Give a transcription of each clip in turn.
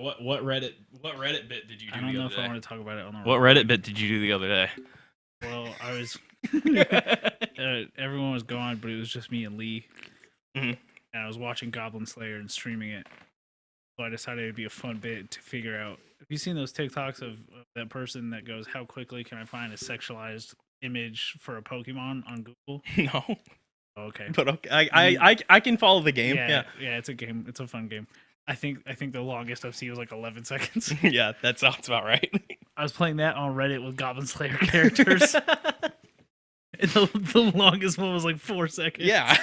What Reddit bit did you do I don't the know other if I day? want to talk about it on the What Reddit bit did you do the other day? Well, I was everyone was gone, but it was just me and Lee. Mhm. And I was watching Goblin Slayer and streaming it. So I decided it'd be a fun bit to figure out. Have you seen those TikToks of that person that goes, "How quickly can I find a sexualized image for a Pokemon on Google?" No, Okay. but okay, I can follow the game. Yeah, it's a game. It's a fun game. I think the longest I've seen was like 11 seconds. Yeah, that sounds about right. I was playing that on Reddit with Goblin Slayer characters. And the longest one was like 4 seconds. Yeah.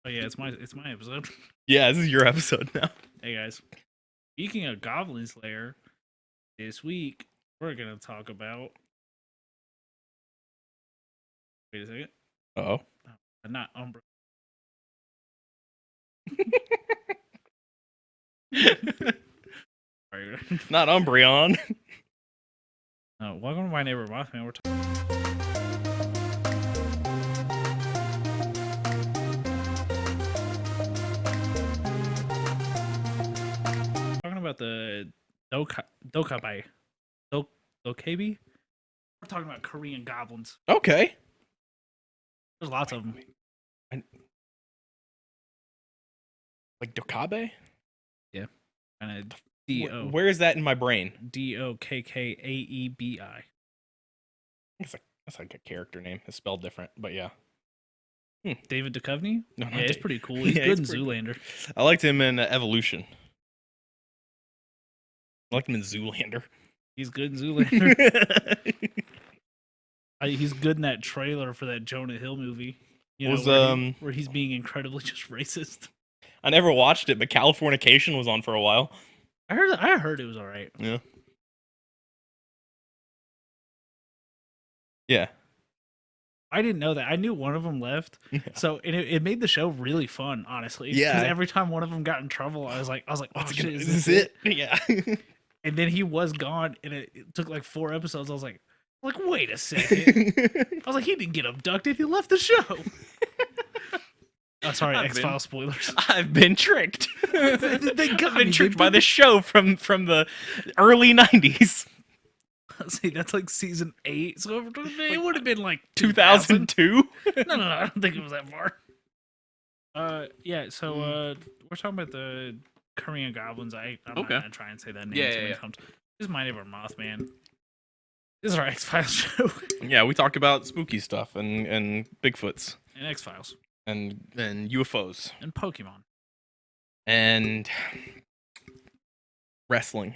Oh yeah, it's my episode. Yeah, this is your episode now. Hey guys, speaking of Goblin Slayer, this week we're gonna talk about. Wait a second. Oh. Not Umbra. Not Umbreon. Welcome to My Neighbor Mothman. We're talking about the Dokkaebi. Dokkaebi? We're talking about Korean goblins. Okay. There's lots of them. Like Dokkaebi? Yeah. And D-O. Where is that in my brain? Dokkaebi. That's like a character name. It's spelled different, but yeah. David Duchovny? No, yeah, he's pretty cool. He's good in Zoolander. I liked him in Evolution. I liked him in Zoolander. He's good in Zoolander. He's good in that trailer for that Jonah Hill movie. You know, where he's being incredibly just racist. I never watched it, but Californication was on for a while. I heard it was all right. Yeah. Yeah. I didn't know that. I knew one of them left, so it made the show really fun, honestly. Yeah. Because every time one of them got in trouble, I was like, oh shit, is this it? Yeah. And then he was gone, and it took like 4 episodes. I was like, wait a second. I was like, he didn't get abducted. He left the show. Oh, sorry, X-Files spoilers. I've been tricked. I've been tricked by the show from the early 90s. See, that's like season 8, so it would have been like 2002. No, I don't think it was that far. Yeah. So we're talking about the Korean goblins. I'm not gonna try and say that name too many times. This is My Neighbor Mothman. This is our X-Files show. Yeah, we talk about spooky stuff and Bigfoots and X-Files and UFOs and Pokemon and wrestling.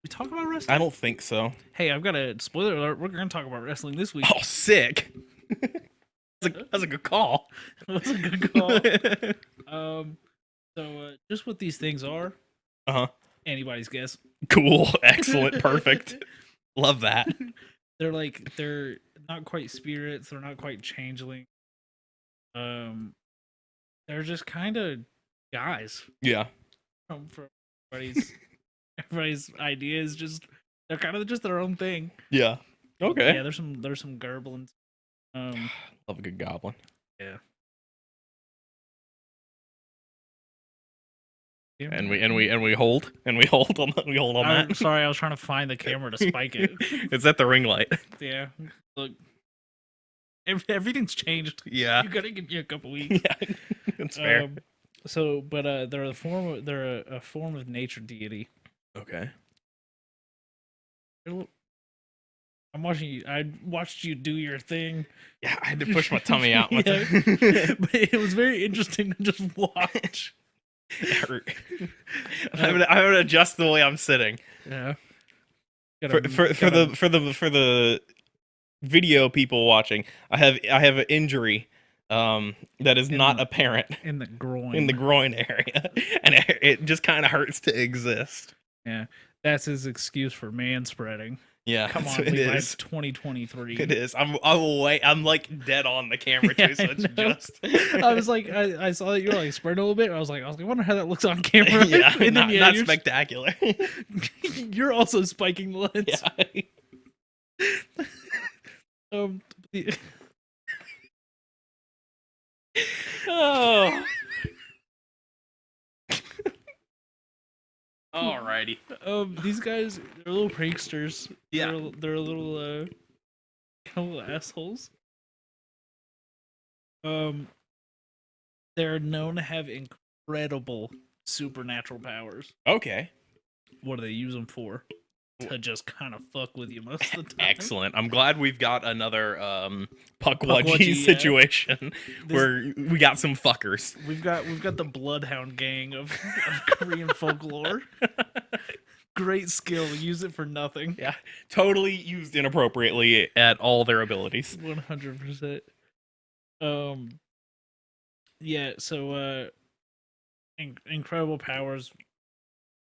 We talk about wrestling? I don't think so. Hey, I've got a spoiler alert. We're going to talk about wrestling this week. Oh, sick. That's a good call. That's a good call. So just what these things are. Anybody's guess. Cool. Excellent. Perfect. Love that. They're not quite spirits. They're not quite changeling. They're just kind of guys. Yeah. From everybody's idea is just they're kind of just their own thing. Yeah. Okay. Yeah, there's some gerblins. Love a good goblin. Yeah. And we hold on that. Sorry, I was trying to find the camera to spike it. It's at the ring light. Yeah. Look. Everything's changed. Yeah. You gotta give me a couple weeks. Yeah. That's fair. They're a form of nature deity. Okay. I'm watching you. I watched you do your thing. Yeah, I had to push my tummy out. But it was very interesting to just watch. I'm gonna adjust the way I'm sitting. Yeah. For the video people watching, I have an injury that is not apparent in the groin area, and it just kind of hurts to exist. Yeah, that's his excuse for man spreading. Yeah, come on, Levi, it's 2023. It is. I'm like dead on the camera too, so it's just. I was like, I saw that you were like spreading a little bit. I was like, I wonder how that looks on camera. Yeah, and then, not spectacular. You're also spiking the lens. Yeah. Oh. Alrighty. These guys, they're little pranksters. Yeah. They're a little assholes. They're known to have incredible supernatural powers. Okay. What do they use them for? To just kind of fuck with you most of the time. Excellent. I'm glad we've got another Pukwudgie Pukwudgie, situation where we got some fuckers. We've got the Bloodhound gang of Korean folklore. Great skill. Use it for nothing. Yeah. Totally used inappropriately at all their abilities. 100%. Yeah, so incredible powers,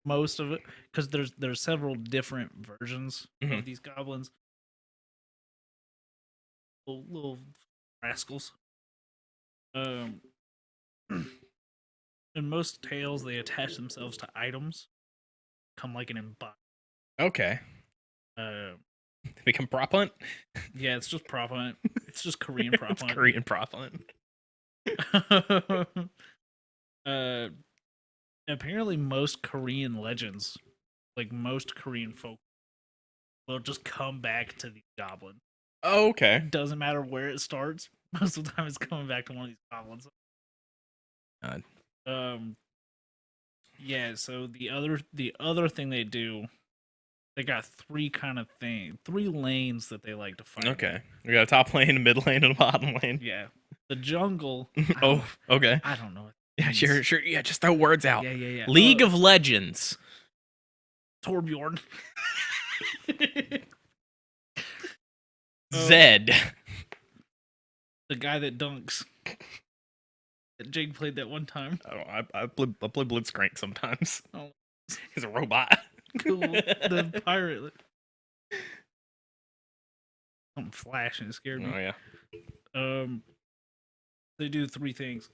most of it, because there's several different versions of these goblins. Little rascals. In most tales, they attach themselves to items, become like an embodiment. Okay. Become prop hunt? Yeah, it's just prop hunt. It's just Korean prop hunt. Korean prop hunt. Apparently most Korean legends, like most Korean folk, will just come back to the goblin. Oh, okay. Doesn't matter where it starts. Most of the time, it's coming back to one of these goblins. Yeah. So the other thing they do, they got three lanes that they like to fight. Okay. We got a top lane, a mid lane, and a bottom lane. Yeah. The jungle. Oh, okay. I don't know. Yeah, sure. Yeah, just throw words out. Yeah. League of Legends. Torbjorn. Zed. The guy that dunks. That Jake played that one time. Oh, I play Blitzcrank sometimes. Oh. He's a robot. Cool. The pirate. Something flashing. It scared me. Oh, yeah. They do three things.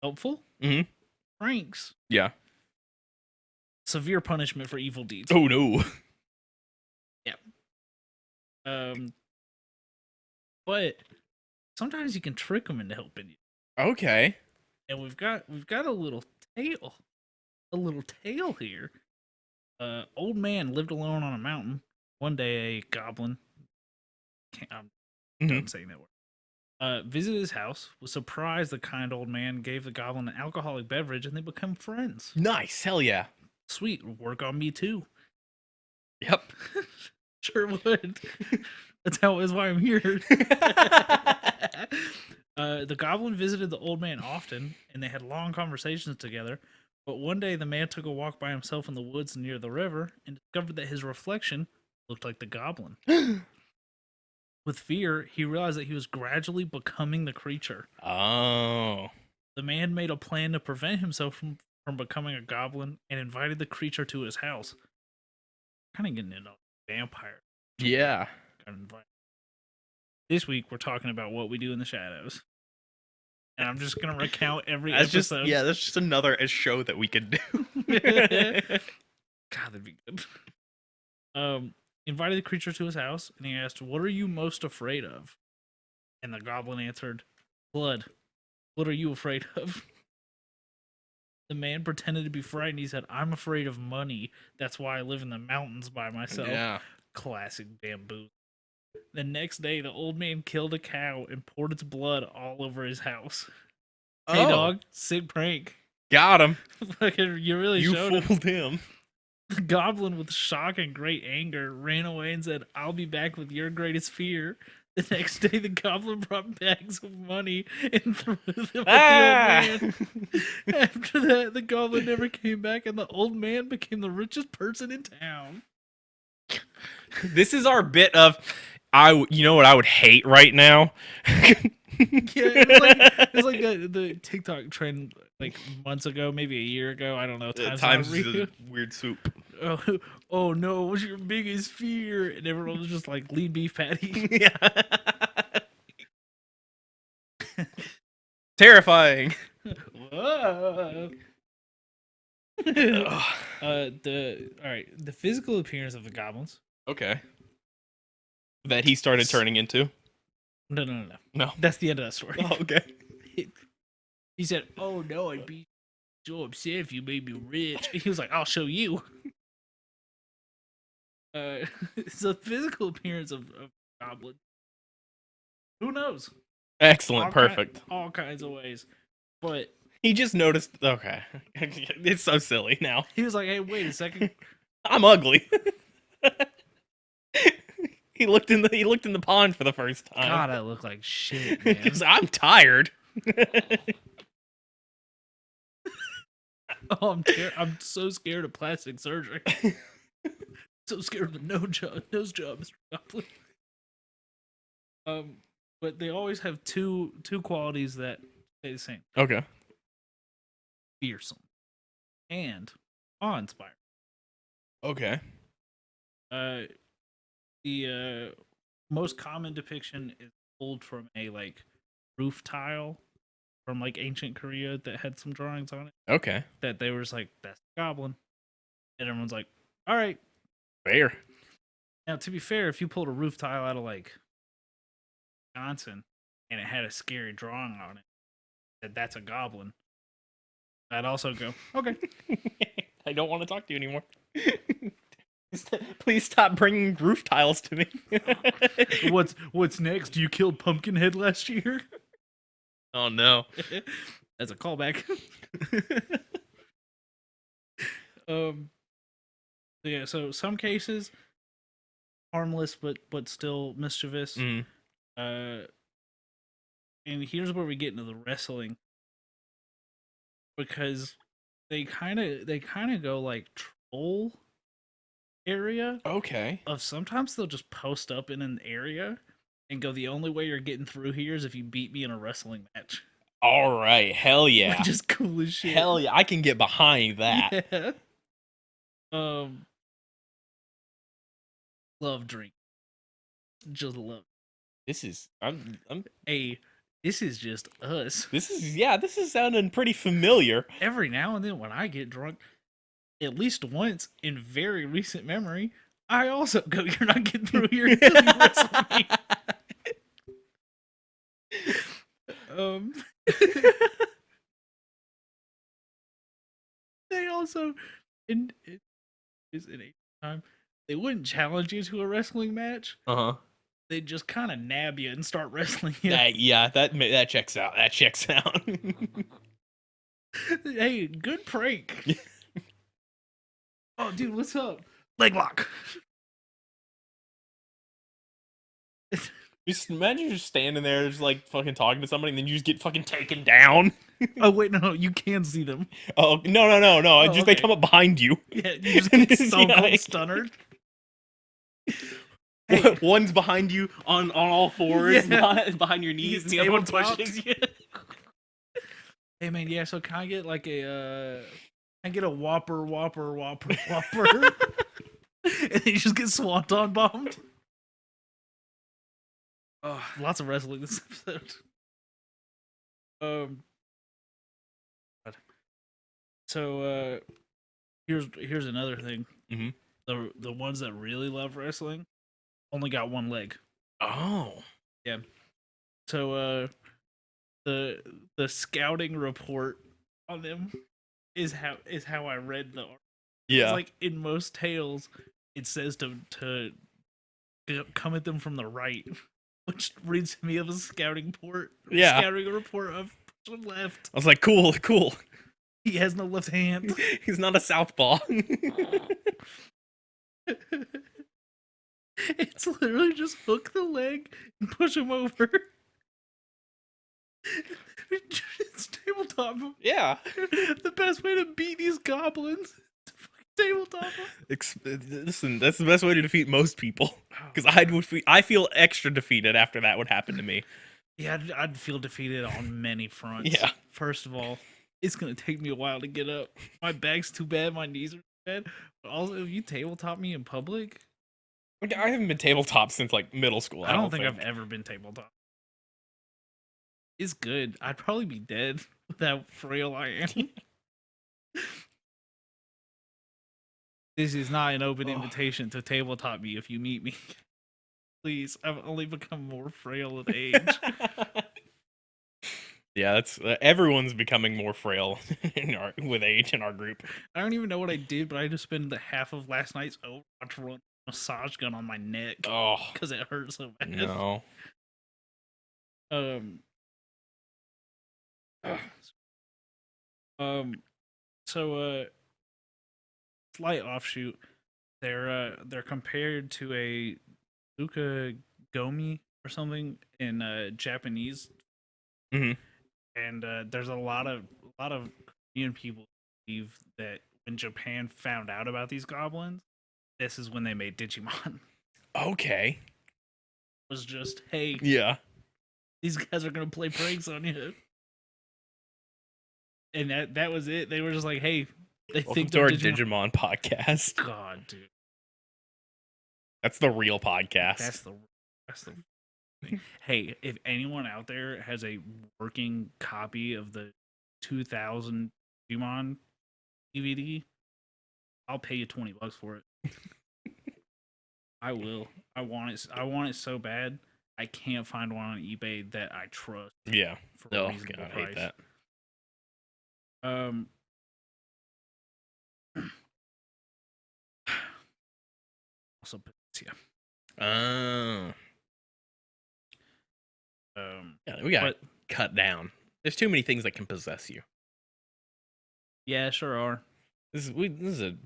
Helpful. Pranks. Yeah. Severe punishment for evil deeds. Oh, no. Yeah. But sometimes you can trick them into helping you. Okay. And we've got a little tale. A little tale here. Old man lived alone on a mountain. One day a goblin, I'm done saying that word, visited his house, was surprised the kind old man gave the goblin an alcoholic beverage, and they become friends. Nice. Hell yeah. Sweet. Work on me too. Yep. Sure would. That's why I'm here. The goblin visited the old man often, and they had long conversations together. But one day, the man took a walk by himself in the woods near the river and discovered that his reflection looked like the goblin. With fear, he realized that he was gradually becoming the creature. Oh. The man made a plan to prevent himself from becoming a goblin and invited the creature to his house. Kind of getting into vampire. Yeah. This week, we're talking about what we do in the shadows. And I'm just going to recount every episode. That's just another show that we could do. God, that'd be good. Invited the creature to his house, and he asked, "What are you most afraid of?" And the goblin answered, "Blood. What are you afraid of?" The man pretended to be frightened. He said, "I'm afraid of money. That's why I live in the mountains by myself." Yeah. Classic bamboo. The next day, the old man killed a cow and poured its blood all over his house. Hey, dog. Sick prank. Got him. You fooled him. The goblin, with shock and great anger, ran away and said, "I'll be back with your greatest fear." The next day, the goblin brought bags of money and threw them at the old man. After that, the goblin never came back, and the old man became the richest person in town. This is our bit of, you know what I would hate right now? It was like the TikTok trend like months ago, maybe a year ago. I don't know. Times is a weird soup. Oh no, what's your biggest fear? And everyone was just like, lean beef patty. Yeah. Terrifying. Whoa. The physical appearance of the goblins. Okay. That he started turning into? No. That's the end of that story. Oh, okay. He said, "Oh no, I'd be so upset if you made me rich. He was like, I'll show you. It's the physical appearance of goblins. Who knows? Excellent. Perfect. All kinds of ways. But he just noticed. Okay. It's so silly now. He was like, hey, wait a second. I'm ugly. He looked in the pond for the first time. God, I look like shit, man. I'm tired. Oh, I'm so scared of plastic surgery. So scared of the nose job, Mr. Goblin. But they always have two qualities that stay the same. Okay. Fearsome and awe-inspiring. Okay. The most common depiction is pulled from a like roof tile from like ancient Korea that had some drawings on it. Okay. That they were just like, that's the goblin. And everyone's like, all right. Fair. Now, to be fair, if you pulled a roof tile out of like Wisconsin and it had a scary drawing on it, that's a goblin, I'd also go, okay. I don't want to talk to you anymore. Please stop bringing roof tiles to me. What's next? You killed Pumpkinhead last year? Oh no. That's a callback. Yeah, so some cases harmless but still mischievous. Mm. And here's where we get into the wrestling, because they kind of go like troll area. Okay. Of sometimes they'll just post up in an area and go, the only way you're getting through here is if you beat me in a wrestling match. All right. Hell yeah. Just cool as shit. Hell yeah. I can get behind that. Yeah. Love drink. Just love. This is I'm this is just us. This is sounding pretty familiar. Every now and then when I get drunk, at least once in very recent memory, I also go, you're not getting through here until you wrestle me. They also in a time they wouldn't challenge you to a wrestling match. They'd just kind of nab you and start wrestling you. That checks out. That checks out. Hey, good prank. Oh, dude, what's up? Leg lock. Just imagine you're standing there, just like fucking talking to somebody, and then you just get fucking taken down. Oh wait, no, you can see them. Oh no! Oh, Just okay. They come up behind you. Yeah, you just get so cold stunnered. Hey. One's behind you on all fours, behind your knees, and the other one pushes you. Hey man, yeah. So can I get like a whopper, and then you just get swanton bombed. Oh, lots of wrestling this episode. So here's another thing. Mm-hmm. The ones that really love wrestling only got one leg. Oh, yeah. So the scouting report on them is how I read the article. Yeah. It's like in most tales, it says to come at them from the right, which reads to me of a scouting report. Yeah. Scouting report of left. I was like, cool. He has no left hand. He's not a southpaw. It's literally just hook the leg and push him over. It's tabletop. Yeah. The best way to beat these goblins is to tabletop them. Listen, that's the best way to defeat most people. Because I feel extra defeated after that would happen to me. Yeah, I'd feel defeated on many fronts. Yeah. First of all, it's gonna take me a while to get up. My back's too bad, my knees are too bad. But also, if you tabletop me in public, I haven't been tabletop since like middle school. I don't think I've ever been tabletop. It's good. I'd probably be dead with how frail I am. This is not an open invitation to tabletop me if you meet me. Please, I've only become more frail with age. Yeah, that's everyone's becoming more frail with age in our group. I don't even know what I did, but I just spent the half of last night's Overwatch run massage gun on my neck Oh because it hurt so bad. no. Um. Um. So slight offshoot. They're compared to a Dokkaebi or something in Japanese, Hmm. and there's a lot of Korean people believe that when Japan found out about these goblins, this is when they made Digimon. Okay. It was just, hey, Yeah. these guys are gonna play pranks on you, and that was it. They were just like, hey, they Welcome think to they're our Digimon. Digimon podcast. God, dude, That's the real podcast. That's the thing. Hey, if anyone out there has a working copy of the 2000 Digimon DVD, I'll pay you $20 for it. I will. I want it. I want it so bad. I can't find one on eBay that I trust Yeah. for a reasonable God, I price. hate that. Um. Also, yeah. Oh. Yeah, we got to cut down. There's too many things that can possess you. Yeah, sure are. This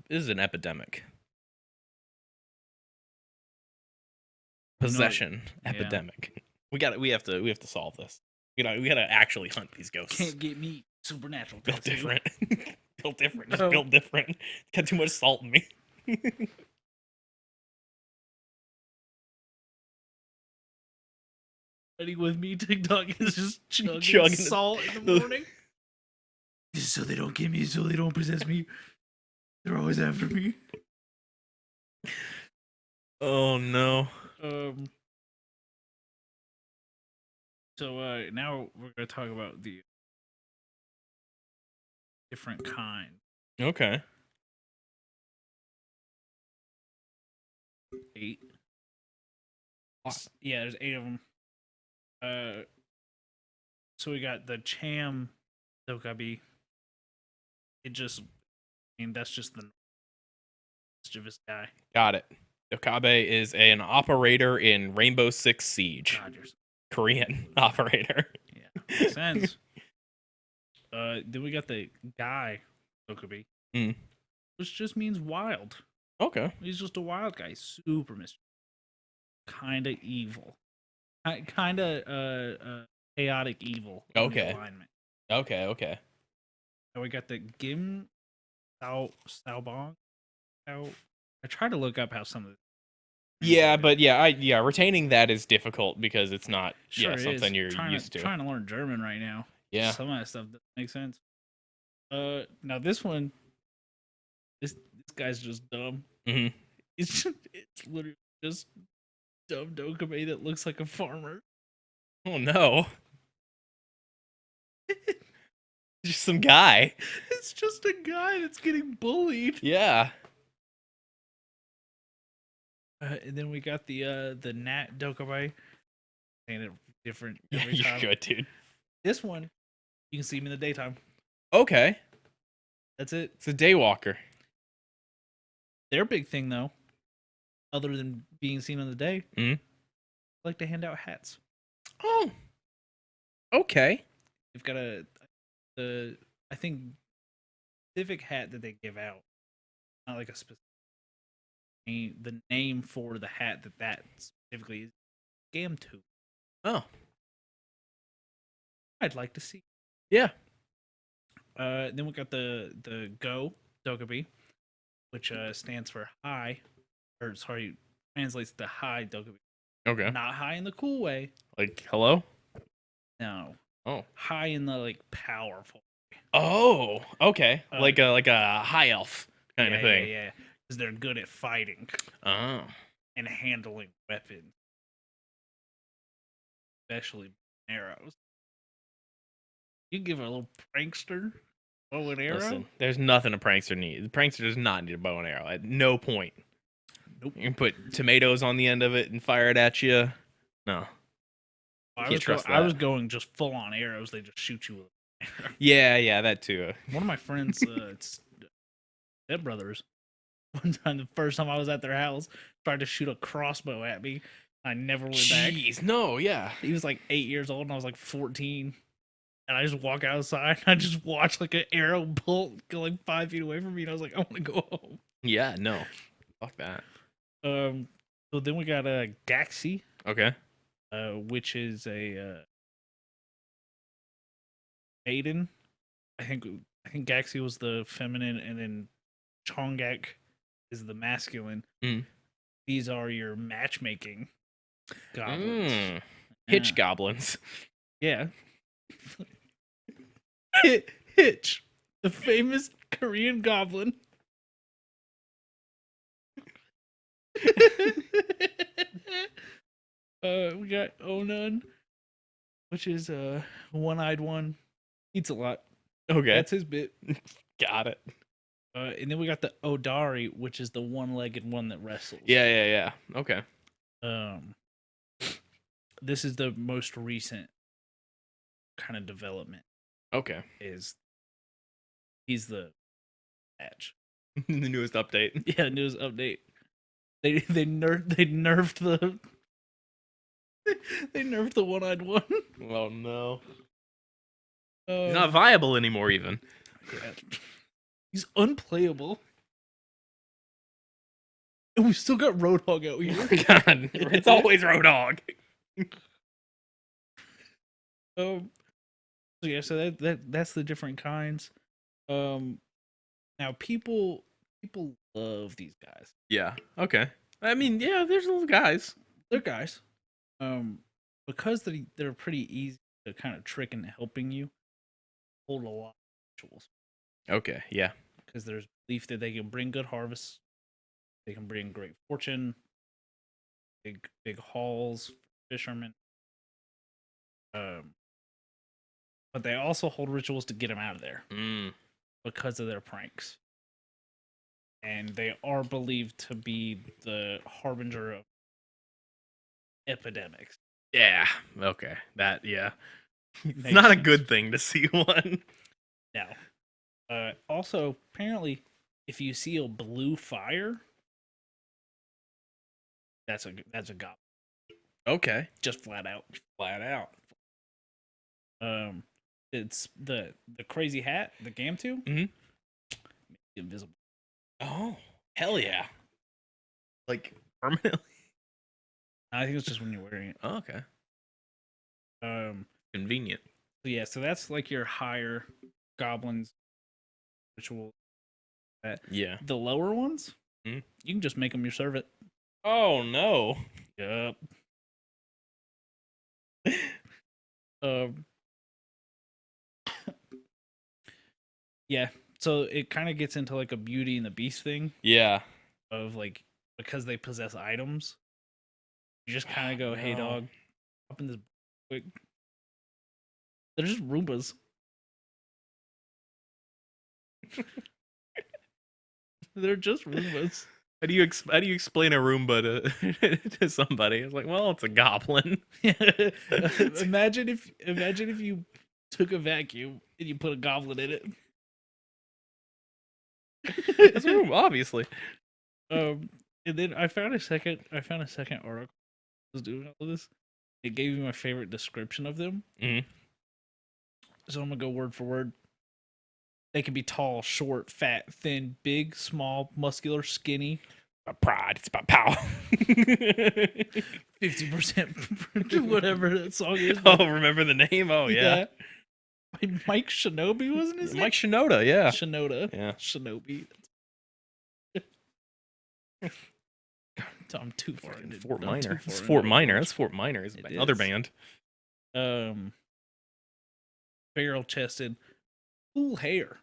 is an epidemic. Possession epidemic. We have to solve this. We gotta actually hunt these ghosts. Can't get me supernatural. Built tattoo. different. Built different. Just built different. Got too much salt in me. Ready with me? TikTok is just chugging salt in the morning. So they don't get me. So they don't possess me. They're always after me. Oh no. So now we're gonna talk about the different kind. Okay. 8. Yeah, there's 8 of them. So we got the Cham Dokkaebi. It just, I mean, that's just the mischievous guy. Got it. Dokkaebi is an operator in Rainbow Six Siege. God, Korean operator. Yeah, makes sense. Then we got the guy Dokkaebi, which just means wild. Okay. He's just a wild guy, super mischievous, kind of evil, kind of chaotic evil. Okay. Alignment. Okay. And we got the Gim Saobong. I tried to look up how some of the yeah, but retaining that is difficult because it's not something you're used to. Trying to learn German right now. Yeah, some of that stuff doesn't make sense. Now this one, this guy's just dumb. Mm-hmm. It's literally just dumb Dokkaebi that looks like a farmer. Oh no. Just some guy. It's just a guy that's getting bullied. Yeah. And then we got the Nat Dokkaebi. Saying it different Yeah, every time. you're good, dude. This one, you can see him in the daytime. Okay. That's it. It's a daywalker. Their big thing, though, other than being seen in the day, I like to hand out hats. Oh. Okay. They've got I think, specific hat that they give out. Not like a specific name. The name for the hat that specifically is Scam Tube. Oh. I'd like to see. Yeah. Then we got the Go Dokkaebi, which stands for high, or sorry, translates to high Dokkaebi. Okay. Not high in the cool way. Like hello? No. Oh. High in the like powerful. Oh. Okay. Like a high elf kind of thing. Yeah. Because they're good at fighting. Oh. And handling weapons, especially arrows. You give a little prankster bow and arrow. Listen, there's nothing a prankster needs. The prankster does not need a bow and arrow at no point. Nope. You can put tomatoes on the end of it and fire it at you. No. I was going just full on arrows. They just shoot you with an arrow. Yeah, that too. One of my friends, stepbrothers, one time, the first time I was at their house, tried to shoot a crossbow at me. I never went back. Jeez, no, yeah. He was like 8 years old and I was like 14. And I just walk outside and I just watch like an arrow bolt go like 5 feet away from me. And I was like, I want to go home. Yeah, no. Fuck that. So then we got a Gaxi. Okay. Which is a maiden. I think Gaxi was the feminine, and then Chongak is the masculine. These are your matchmaking goblins. Hitch goblins. Yeah. Hitch, the famous Korean goblin. We got Onan, which is a one-eyed one. Eats a lot. Okay. That's his bit. Got it. And then we got the Odari, which is the one-legged one that wrestles. Yeah. Okay. This is the most recent kind of development. Okay. He's the match. The newest update. Yeah, newest update. They nerfed the they nerfed the one-eyed one. Oh no. He's not viable anymore even. Yeah. He's unplayable. And we've still got Roadhog out here. God, it's always Roadhog. So yeah, so that's the different kinds. Now people love these guys. Yeah. Okay. I mean, yeah, there's little guys. They're guys. Because they're pretty easy to kind of trick into helping you. Hold a lot of rituals. Okay. Yeah. Because there's belief that they can bring good harvests. They can bring great fortune. Big hauls for fishermen. But they also hold rituals to get them out of there because of their pranks. And they are believed to be the harbinger of epidemics. Yeah. Okay. That, yeah. It's not a good thing to see one. No. Also, apparently, if you see a blue fire, that's a goblin. Okay. Just flat out. Flat out. It's the crazy hat, the Gamtu. Invisible. Oh, hell yeah. Like, permanently? I think it's just when you're wearing it. Oh, okay. Convenient. So yeah, so that's like your higher goblins ritual. Yeah. The lower ones, you can just make them your servant. Oh no. Yep. Yeah. So it kind of gets into like a Beauty and the Beast thing. Yeah. Of like, because they possess items, you just kind of go, "Hey, dog, hop in this quick." They're just Roombas. They're just Roombas. How do you explain a Roomba to somebody? It's like, well, it's a goblin. Imagine if you took a vacuum and you put a goblin in it. That's a Roomba, obviously. And then I found a second article that was doing all of this. It gave me my favorite description of them. So I'm gonna go word for word. They can be tall, short, fat, thin, big, small, muscular, skinny. About pride. It's about power. 50% whatever that song is. Oh, remember the name? Oh, yeah. Mike Shinobi, wasn't his name? Mike Shinoda, yeah. Shinoda. Yeah. Shinobi. I'm too far into Fort Minor. It's Fort Minor. That's Fort Minor. It's another band. Barrel chested. Cool hair.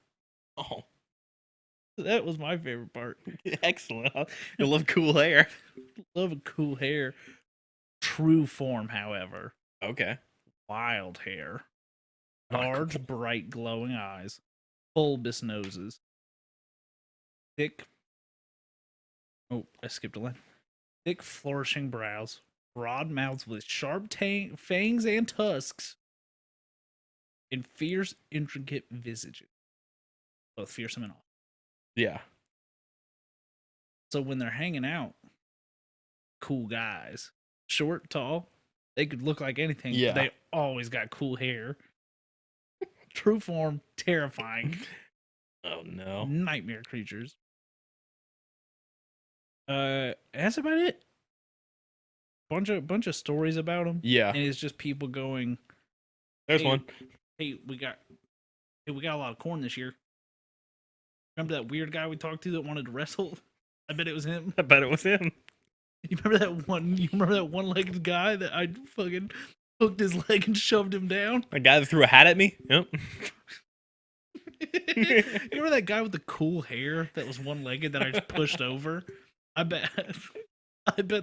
Oh. That was my favorite part. Excellent. I love cool hair. Love cool hair. True form, however. Okay. Wild hair. Large, bright, glowing eyes. Bulbous noses. Thick. Oh, I skipped a line. Thick, flourishing brows. broad mouths with sharp fangs and tusks, and fierce, intricate visages. Both fearsome and awesome. Yeah. So when they're hanging out, cool guys, short, tall, they could look like anything. Yeah. But they always got cool hair. True form, terrifying. Oh no. Nightmare creatures. That's about it. Bunch of stories about them. Yeah. And it's just people going, There's one. Hey, we got a lot of corn this year. Remember that weird guy we talked to that wanted to wrestle? I bet it was him. I bet it was him. You remember that one-legged guy that I fucking hooked his leg and shoved him down? A guy that threw a hat at me? Yep. You remember that guy with the cool hair that was one-legged that I just pushed over? I bet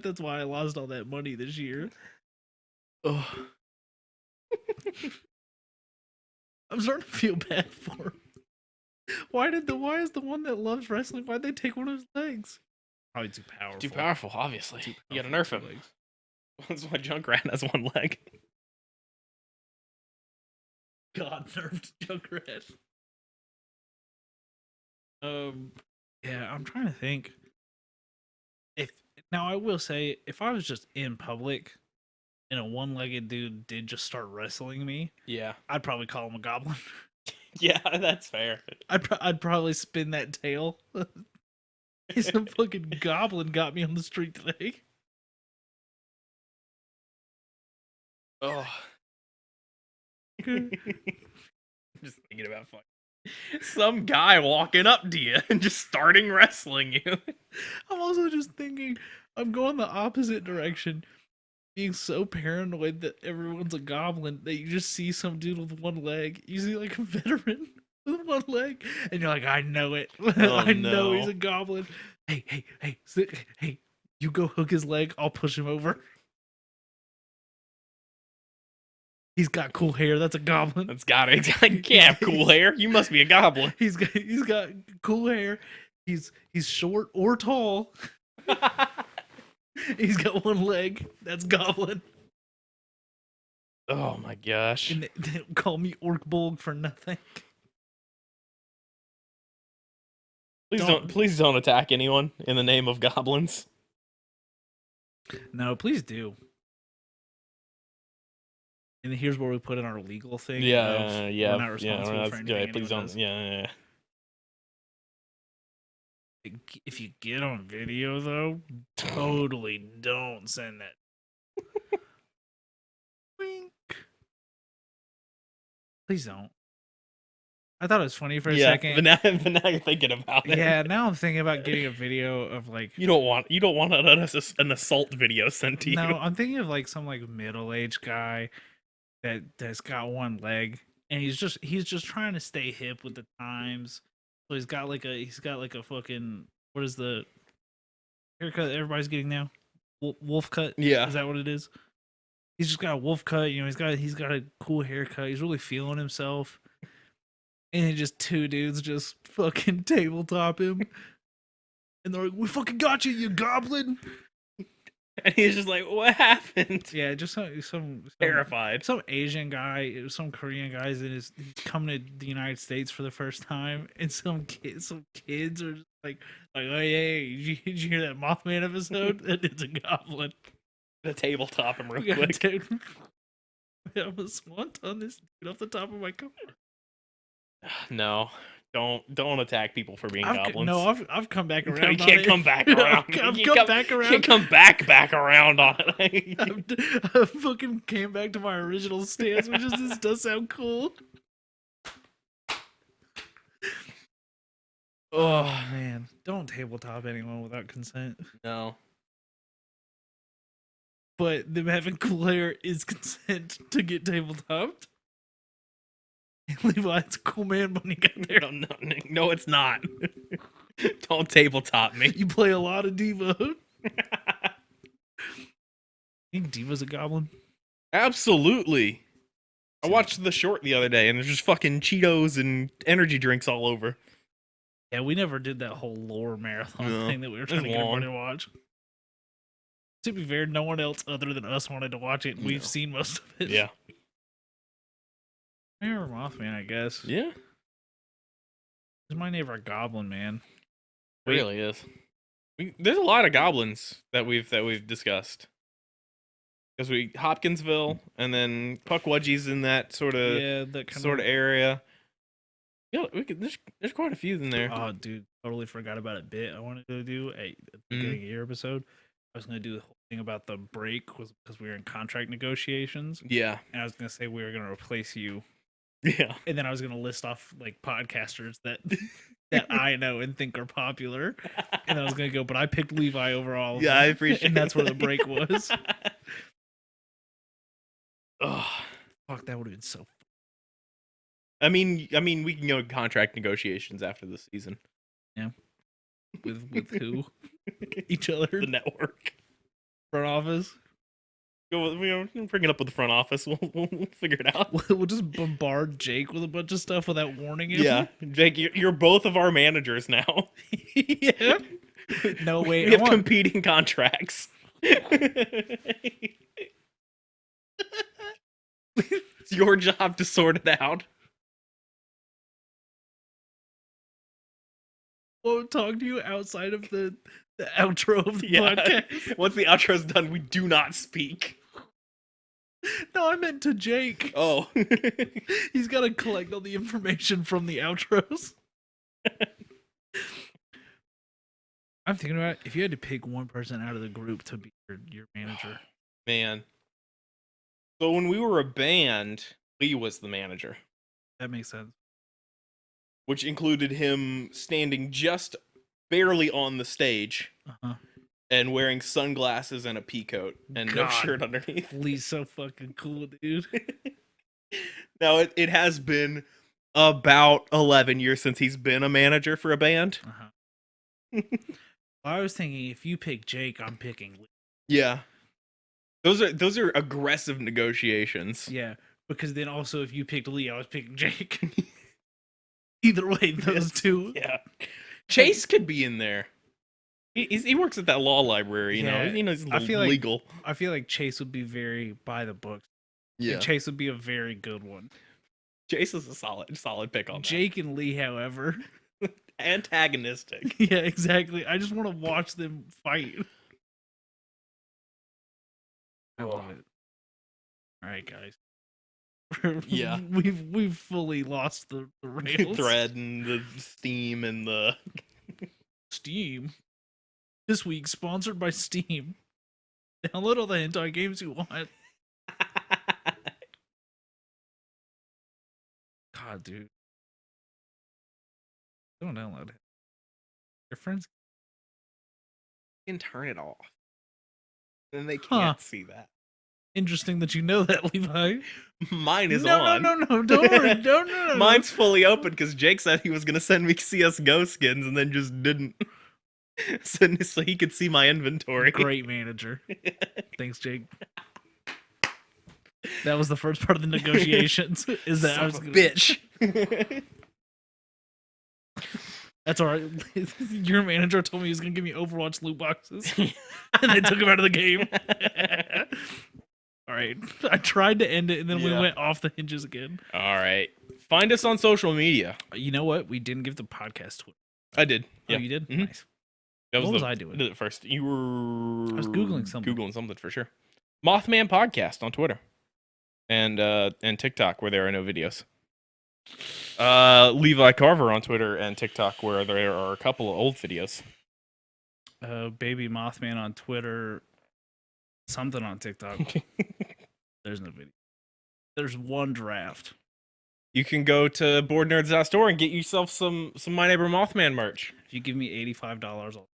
that's why I lost all that money this year. Oh. I'm starting to feel bad for him. Why is the one that loves wrestling, why'd they take one of his legs? Probably too powerful. Too powerful, obviously. You gotta nerf him. Legs. That's why Junkrat has one leg. God nerfed Junkrat. Yeah, I'm trying to think. Now I will say, if I was just in public and a one-legged dude did just start wrestling me, Yeah. I'd probably call him a goblin. Yeah, that's fair. I'd probably spin that tail. Some fucking goblin got me on the street today. Oh. Just thinking about fun. Some guy walking up to you and just starting wrestling you. I'm also just thinking, I'm going the opposite direction. Being so paranoid that everyone's a goblin that you just see some dude with one leg. You see like a veteran with one leg, and you're like, I know it. Oh, I know no. he's a goblin. Hey, you go hook his leg. I'll push him over. He's got cool hair. That's a goblin. That's got it. You can't have cool hair. You must be a goblin. He's got cool hair. He's short or tall. He's got one leg. That's goblin. Oh my gosh. And they don't call me Orc Bulg for nothing. Please don't attack anyone in the name of goblins. No, please do. And here's where we put in our legal thing. Yeah, We're not responsible for anything. Please don't. Does. Yeah. If you get on video, though, totally don't send that. Wink. Please don't. I thought it was funny for a second. But now you're thinking about it. Yeah, now I'm thinking about getting a video of like you don't want an assault video sent to you. No, I'm thinking of like some like middle-aged guy that's got one leg, and he's just trying to stay hip with the times. So he's got like a fucking, what is the haircut that everybody's getting now? Wolf cut? Yeah. Is that what it is? He's just got a wolf cut, you know, he's got a cool haircut. He's really feeling himself. And then just two dudes just fucking tabletop him. And they're like, we fucking got you, you goblin. And he's just like, what happened? Yeah, just some Terrified. Some Asian guy, some Korean guys that he's coming to the United States for the first time, and some kids are just like, oh yeah, did you hear that Mothman episode? That it's a goblin. The tabletop him real We quick. I almost want on this dude off the top of my car. No. Don't attack people for being goblins. No, I've come back around. You can't come back around. I've come back around. You can't come back around on it. I fucking came back to my original stance, which is this does sound cool. Oh man, don't tabletop anyone without consent. No. But them having cool hair is consent to get tabletopped. Levi, it's a cool man when you got there. No, it's not. Don't tabletop me. You play a lot of Devo. You think Diva's a goblin? Absolutely. I watched the short the other day, and there's just fucking Cheetos and energy drinks all over. Yeah, we never did that whole lore marathon thing that we were trying to get everybody to watch. To be fair, no one else other than us wanted to watch it, and we've seen most of it. Yeah. My neighbor Mothman, I guess. Yeah. He's my neighbor Goblin, man. It really is. There's a lot of goblins that we've discussed. Because Hopkinsville and then Puckwudgie's in that sort of area. Yeah, there's quite a few in there. Oh, dude, totally forgot about a bit I wanted to do at the beginning of the year episode. I was going to do the whole thing about the break because we were in contract negotiations. Yeah. And I was going to say we were going to replace you. Yeah. And then I was going to list off like podcasters that I know and think are popular. And I was going to go, but I picked Levi over all of them. I appreciate it. And that's where the break was. Oh, fuck, that would have been so fun. I mean, we can go contract negotiations after the season. Yeah. With who? Each other? The network. Front office? Bring it up with the front office. We'll figure it out. We'll just bombard Jake with a bunch of stuff without warning him. Yeah. Jake, you're both of our managers now. Yeah. No, wait. We have competing contracts. It's your job to sort it out. Won't talk to you outside of the outro of the podcast. Once the outro's done, we do not speak. No, I meant to Jake. Oh. He's got to collect all the information from the outros. I'm thinking about if you had to pick one person out of the group to be your manager. Man. So when we were a band, Lee was the manager. That makes sense. Which included him standing just barely on the stage and wearing sunglasses and a pea coat and no shirt underneath. Lee's so fucking cool, dude. Now, it has been about 11 years since he's been a manager for a band. Well, I was thinking if you pick Jake, I'm picking Lee. Yeah. Those are aggressive negotiations. Yeah, because then also if you picked Lee, I was picking Jake. Either way, those two. Yeah. Chase could be in there. He works at that law library, you know. He's legal. I feel like Chase would be very by the books. Yeah. And Chase would be a very good one. Chase is a solid pick on that. Jake and Lee, however, antagonistic. Yeah, exactly. I just want to watch them fight. I love it. All right, guys. Yeah, we've fully lost the rails. Thread and the Steam and the Steam. This week sponsored by Steam. Download all the hentai games you want. God, dude. Don't download it. Your friends can turn it off. Then they can't see that. Interesting that you know that, Levi. Mine is on. No, don't worry. No. Mine's fully open because Jake said he was going to send me CSGO skins and then just didn't. So he could see my inventory. Great manager. Thanks, Jake. That was the first part of the negotiations. Is that I was gonna... bitch. That's all right. Your manager told me he was going to give me Overwatch loot boxes, and I took him out of the game. All right. I tried to end it, and then we went off the hinges again. All right. Find us on social media. You know what? We didn't give the podcast Twitter. I did. Oh, you did? Mm-hmm. Nice. What was I doing? I did it first. You were... I was Googling something. Googling something for sure. Mothman Podcast on Twitter. And TikTok, where there are no videos. Levi Carver on Twitter and TikTok, where there are a couple of old videos. Baby Mothman on Twitter. Something on TikTok. There's no video. There's one draft. You can go to boardnerds.store and get yourself some My Neighbor Mothman merch. If you give me $85, I'll...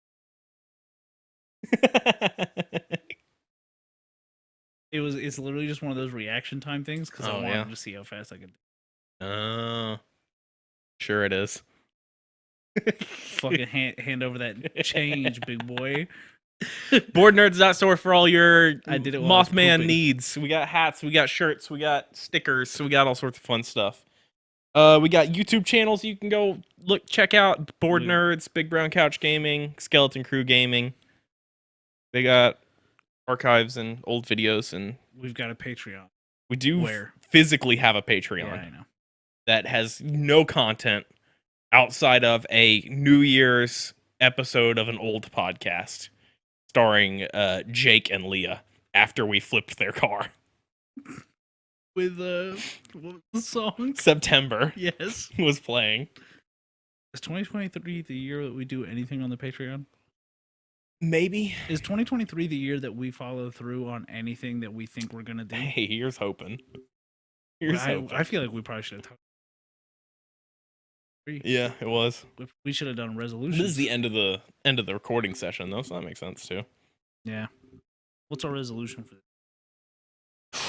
It's literally just one of those reaction time things because I wanted to see how fast I could. Sure it is. Fucking hand over that change, big boy. Boardnerds.store for all your Mothman needs. We got hats, we got shirts, we got stickers, we got all sorts of fun stuff. We got YouTube channels you can go check out. Board Nerds, Big Brown Couch Gaming, Skeleton Crew Gaming. They got archives and old videos, and we've got a Patreon. We do physically have a Patreon. Yeah, I know. That has no content outside of a New Year's episode of an old podcast starring Jake and Leah after we flipped their car. With what was the song? September. Yes. Was playing. Is 2023 the year that we do anything on the Patreon? Maybe. Is 2023 the year that we follow through on anything that we think we're gonna do? Hey, here's hoping. I feel like we probably should have talked. Yeah, it was. We should have done resolutions. This is the end of the recording session, though, so that makes sense too. Yeah. What's our resolution for this?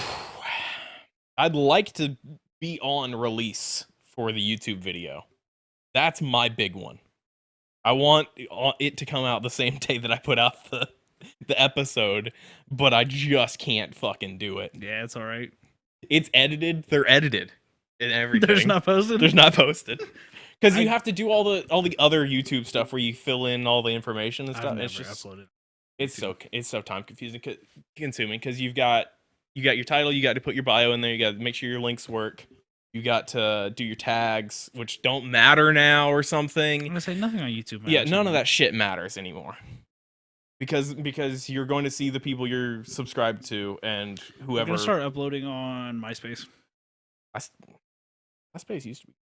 I'd like to be on release for the YouTube video. That's my big one. I want it to come out the same day that I put out the episode, but I just can't fucking do it. Yeah, it's all right. It's edited. They're edited and everything. There's not posted. There's not posted. Because you have to do all the other YouTube stuff where you fill in all the information and stuff. It's just uploaded. It's so time consuming because you've got your title, you got to put your bio in there, you got to make sure your links work. You got to do your tags, which don't matter now or something. I'm gonna say nothing on YouTube matters. Yeah, none of that shit matters anymore. Because you're going to see the people you're subscribed to and whoever. I'm gonna start uploading on MySpace. MySpace used to be.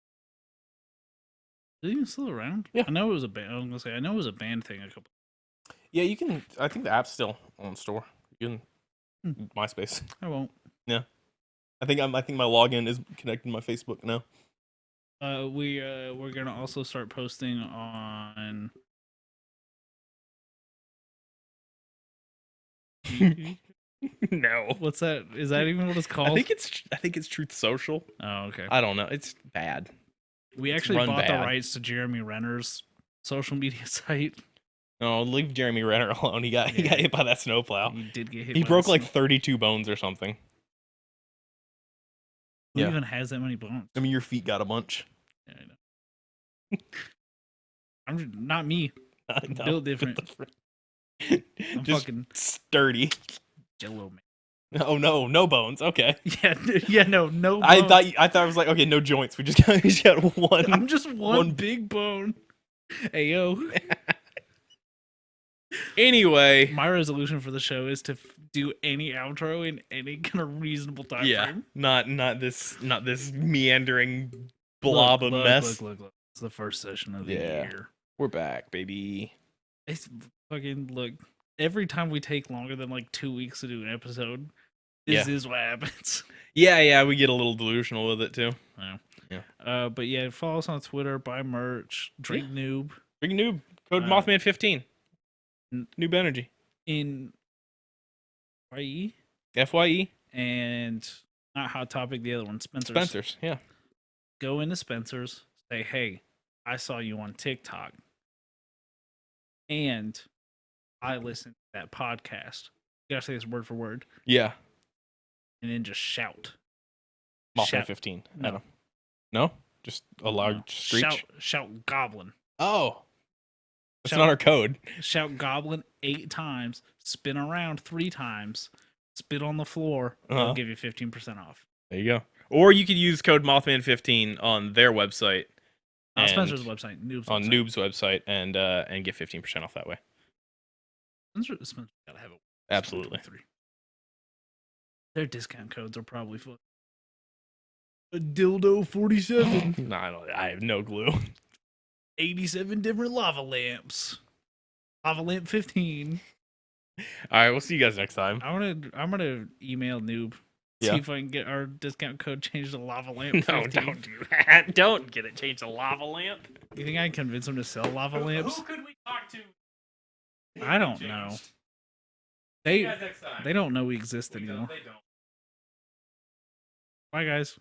Is it even still around? Yeah. I know it was a band. I was gonna say I know it was a band thing a couple. Yeah, you can. I think the app's still on store. You can MySpace. I won't. Yeah. I think my login is connected to my Facebook now. We're gonna also start posting on. No. What's that? Is that even what it's called? I think it's Truth Social. Oh, okay. I don't know. It's bad. We actually bought the rights to Jeremy Renner's social media site. No, leave Jeremy Renner alone. He got hit by that snowplow. He did get hit. He broke like 32 bones or something. Who even has that many bones? I mean, your feet got a bunch. Yeah, I know. I'm not me. I'm built different. I'm just fucking sturdy. Jello man. Oh no bones. Okay. Yeah, no bones. I thought I was like, okay, no joints. We just got one. I'm just one big bone. Hey yo. Anyway, my resolution for the show is to do any outro in any kind of reasonable time frame. Not this meandering blob of mess. Look. It's the first session of the year. We're back, baby. It's fucking look. Every time we take longer than like 2 weeks to do an episode, this is what happens. Yeah, we get a little delusional with it too. Yeah. But yeah, follow us on Twitter, buy merch, drink noob. Drink noob. Code Mothman 15. Noob energy. In FYE. FYE. And not Hot Topic, the other one, Spencer's. Spencer's, yeah. Go into Spencer's, say, hey, I saw you on TikTok. And I listened to that podcast. You gotta say this word for word. Yeah. And then just shout. Mothman 15. No? Just a loud screech? Shout goblin. Oh. That's not our code. Shout goblin 8 times, spin around 3 times, spit on the floor, I'll give you 15% off. There you go. Or you could use code Mothman15 on their website. Spencer's website, Noob's on Noob's website, and get 15% off that way. Spencer's gotta have it. Absolutely. Their discount codes are probably fun. A dildo 47. No, I have no clue. 87 different lava lamps. Lava lamp 15. All right, we'll see you guys next time. I'm gonna email Noob. See if I can get our discount code changed to lava lamp. 15. No, don't do that. Don't get it changed to lava lamp. You think I can convince them to sell lava lamps? Who could we talk to? I don't know. They don't know we exist anymore. They don't. Bye, guys.